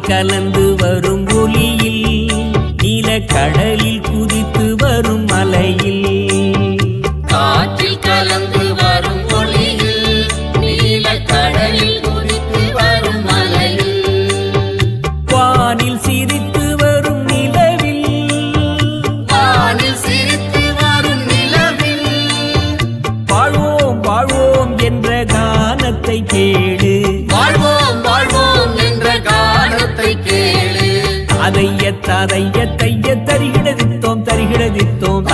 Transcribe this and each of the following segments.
கலந்து வரும் ஒலியில் நீல கடலில் குதித்து வரும் மலையில் காற்றில் கலந்து வரும் ஒளியில் நீல கடலில் குதித்து வரும் மலையில் வானில் சிரித்து வரும் நிலவில் வானில் சிரித்து வரும் நிலவில் வாழ்வோம் வாழ்வோம் என்ற கானத்தை கேடு வாழ்வோம் வாழ்வோம் என்ற கானத்தை கேளு அதைய தரிகிடதித்தோம் தரிகிடதித்தோம்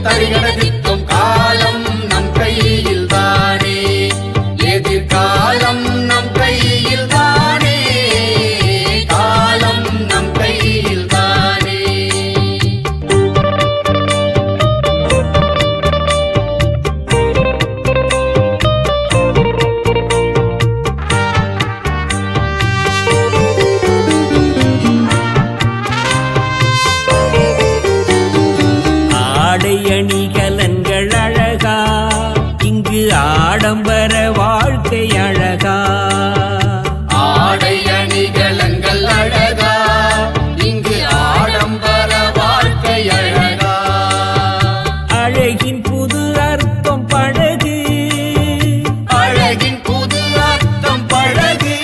தரிகடதித்தோம் காலம் நம் கையில் தானே எதிர்காலம் நம் கையில் தானே காலம் நம் கையில் தானே அணிகலன்கள் அழகா இங்கு ஆடம்பர வாழ்க்கை அழகா ஆடை அணிகலன்கள் அழகா இங்கு ஆடம்பர வாழ்க்கை அழகா அழகின் புது அர்த்தம் பழகு அழகின் புது அர்த்தம் பழகு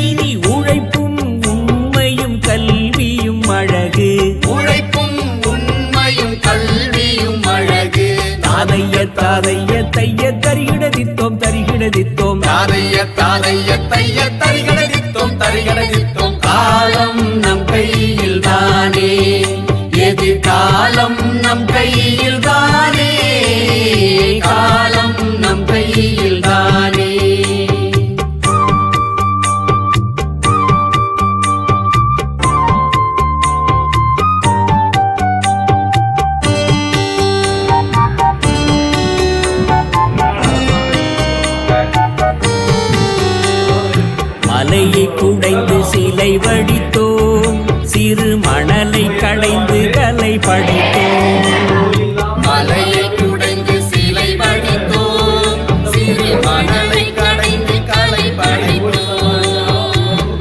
இனி உழைப்பும் உண்மையும் கல்வியும் அழகு உழைப்பும் உண்மையும் கல்வியும் அழகு தாதைய தரிகிடதித்தோம் தரிகிடதித்தோம் தரிகடதித்தோம் காலம் நம் கையில் தானே எதிர்காலம் நம் கையில் தானே காலம் நம் கையில் தானே மலையை குடைந்து சிலை வடித்தோம் சிறு மணலை கடைந்து கலை படைத்தோம் மலையை குடைந்து சிலை வடித்தோம் சிறு மணலை கடைந்து கலை படைத்தோம்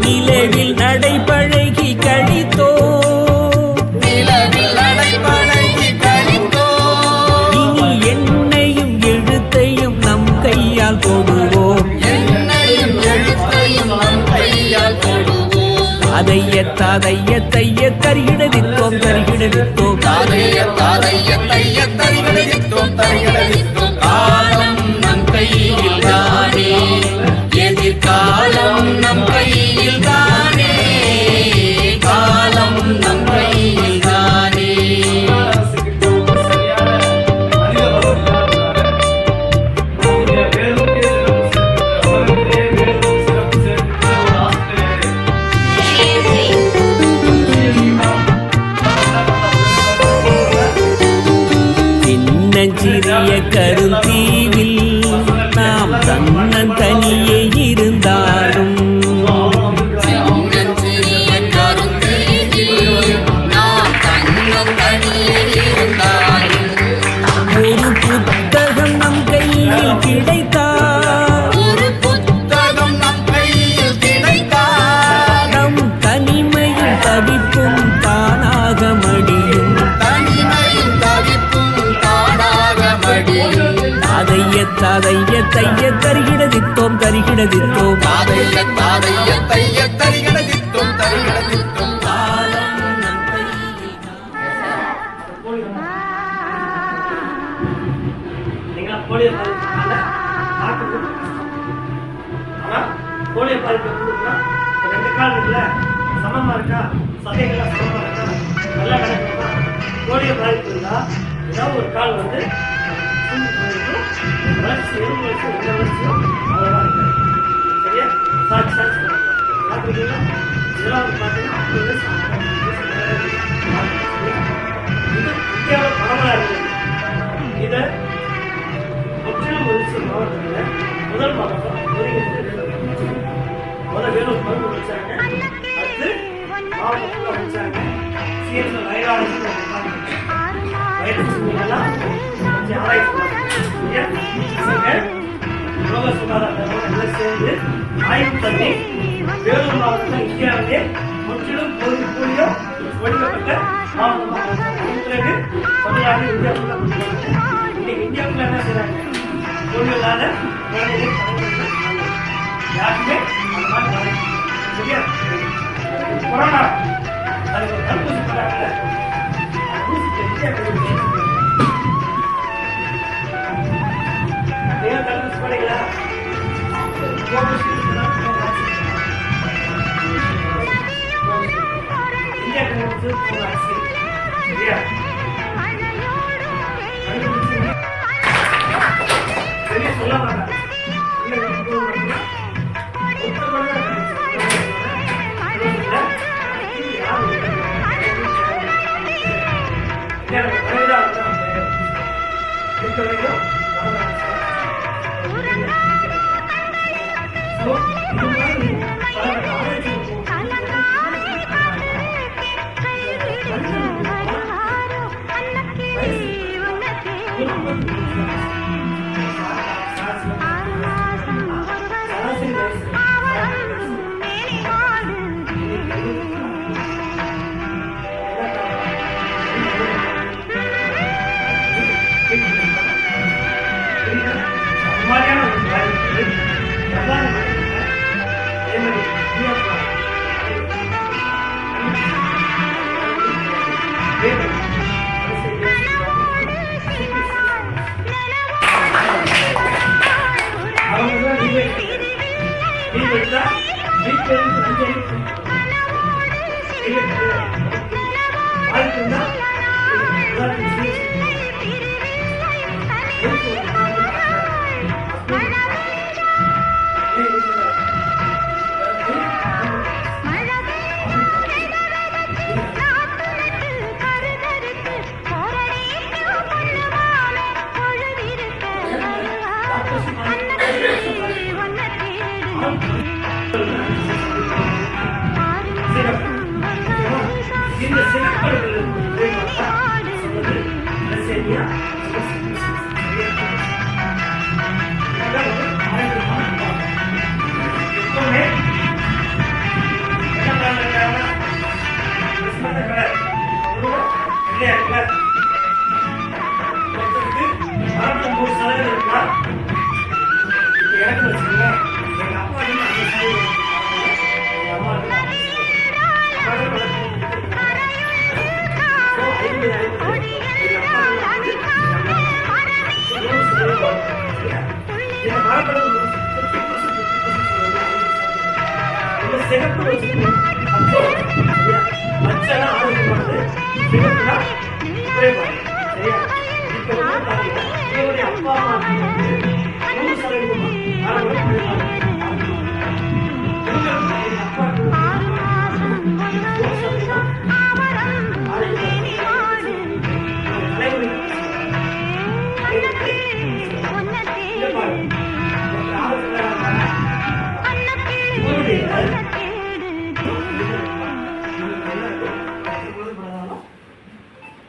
நிலவில் நடைபழகி கழித்தோம் நிலவில் நடைபழகி கழித்தோம் இனி எண்ணையும் எழுத்தையும் நம் கையால் போடுவோம் என்னையும் எழுத்தையும் நம் கையால் போடுவோம் அதைய தரிகிடதித்தோம் தரிகிடதித்தோம் தரிகடதித்தோம் காலம் நம் கையில் தானே எதிர்காலம் நம் கையில் தானே காலம் நம் கையில் தானே சிறிய கருந்தீவில் நாம் தன்னந்தனியே இருந்தாலும் சிறிய கருந்தீவில் நாம் தன்னந்தனியே இருந்தாலும் ஒரு புத்தகம் நம் கையில் கிடைத்தால் ஒரு புத்தகம் நம் கையில் கிடைத்தால் நம் தனிமையும் தவிப்பும் தானாக மடியும் தனிமையும் தவிப்பும் தானாக மடியும் அதைய தரிகிடதித்தோம் தரிகிடதித்தோம் தரிகடதித்தோம் காலம் நம் கையில் போலியோ பாதிப்பு ரெண்டு கால் இருக்குல்ல சமமா இருக்கா சதைகள்லாம் சமமா இருக்கா நல்லா நடக்குமா போலியோ பாதிப்பு இருந்தா ஏதாவது ஒரு கால் வந்து வளர்ச்சி எதிர்வளர்ச்சி எந்த வளர்ச்சியும் அவ்வளோதான் இருக்காது சரியா சாட்சி பார்த்துருக்கீங்களா இதெல்லாம் வந்து பார்த்தீங்கன்னா 50 வயசு இது இந்தியாவில் பரவலாக இருக்குது இதை முற்றிலும் ஒழிச்சு மாவட்டத்தில் முதல் மாவட்டம் வேலூர் மருந்து வச்சாங்க. அடுத்து மாவட்டத்தில் வச்சாங்க. சிஎஸ்ல வைராலஜி வைரஸ் எல்லாம் கொஞ்சம் ஆராய்ச்சி ரோக சுகாதார சேர்ந்து ஆய்வு பண்ணி வேலூர் மாவட்டத்தில் இந்தியாவிலே முற்றிலும் போலியோ ஒழிக்கப்பட்ட மாவட்டமாக பிறகு தமிழ்நாடு இந்தியாவுக்குள்ள இன்னைக்கு இந்தியாவுக்குள்ள என்ன செய்றாங்க? போலியோ இல்லாத குழந்தைகள் யாருமே அந்த மாதிரி வரல. சரியா? கொரோனா அதுக்கு ஒரு தடுப்பூசி போட்டாங்கல்ல, அந்த ஊசிக்கு இந்தியா தடுப்பூசி போடுங்களா? இந்தியா சரியா? சரியா சொல்ல மாட்டாங்க.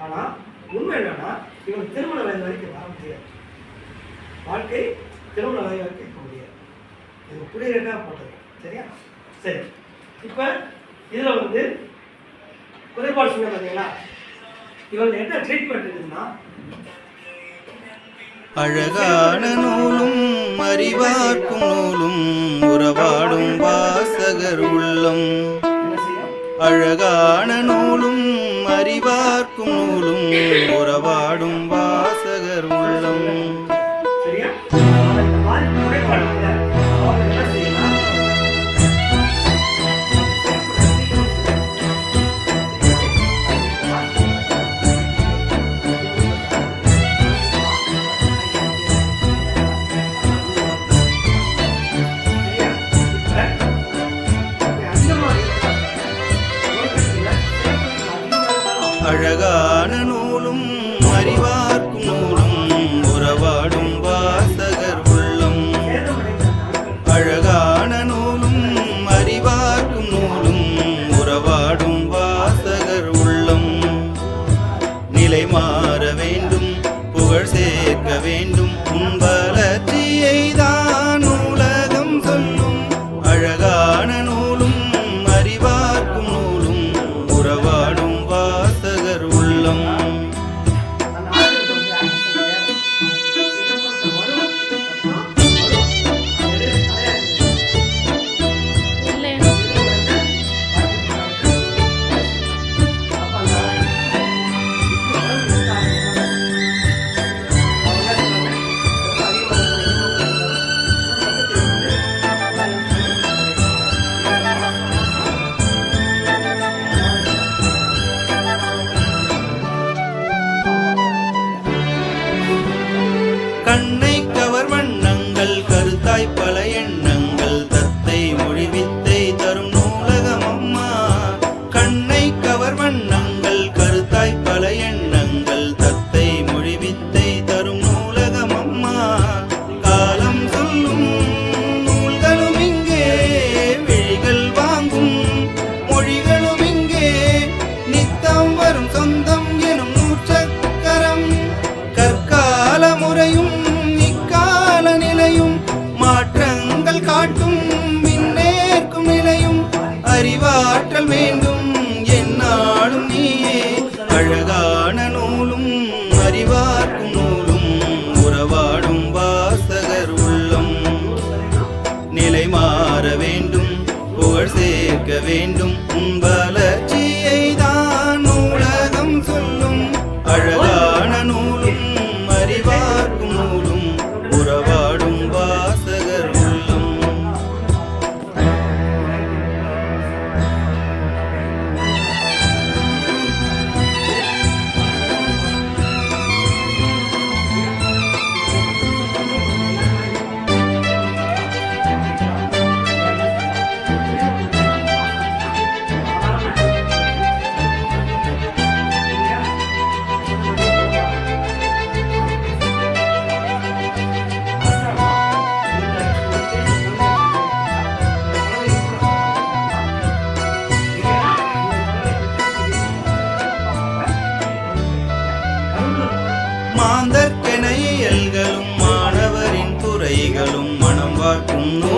ஆனா உண்மை என்னன்னா இவன் திருமண வயது வரைக்கும் வர முடியாது. வாழ்க்கை திருமண வயது வரைக்கும் இருக்க முடியாது. இது புரியுறதா போட்டது. சரியா? சரி, இப்ப இதுல வந்து குறைபாடு சொன்ன பார்த்தீங்களா? இவங்க என்ன ட்ரீட்மெண்ட் இருக்குதுன்னா, அழகான நூலும் அறிவார்க்கும் நூலும் உறவாடும் வாசகர் உள்ளம். அழகான நூலும் அறிவார்க்கும் நூலும் உறவாடும் வாசகர் உள்ளம். சரியா? அந்த மாதிரி குறைபாடு அவங்க என்ன செய்யலாம்? அழகான நூலும் அறிவார்க்கும் நூலும் உறவாடும் வாசகர் உள்ளம். அழகான நூலும் அறிவார்க்கும் நூலும் உறவாடும் வாசகர் உள்ளம். நிலை மாற வேண்டும், புகழ் சேர்க்க வேண்டும், உன் வளர்ச்சியை தான் உலகம் சொல்லும்.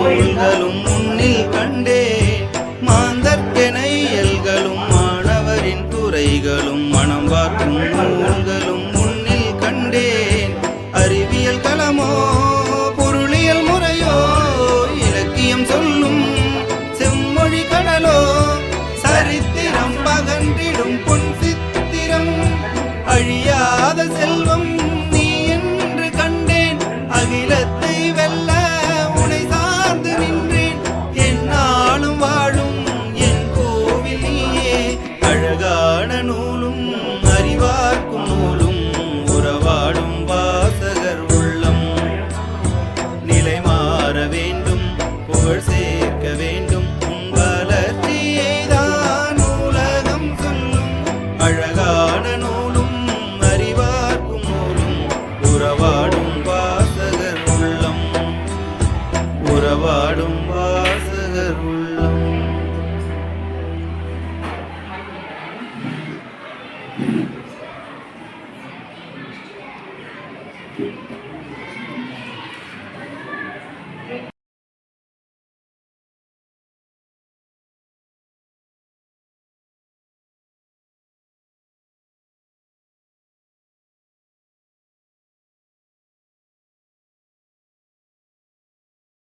நூல்களும் முன்னில் கண்டேன் மாந்தர்க்கென இயல்களும் மாணவரின் துறைகளும் மனம் பார்க்கும் நூல்களும் முன்னில் கண்டேன் அறிவியல் களமோ பொருளியல் முறையோ இலக்கியம் சொல்லும் செம்மொழி கடலோ சரித்திரம் பகன்றிடும் பொன் சித்திரம் அழியாத செல்வம் நீ என்று கண்டேன் அகிலத்தை வெல்ல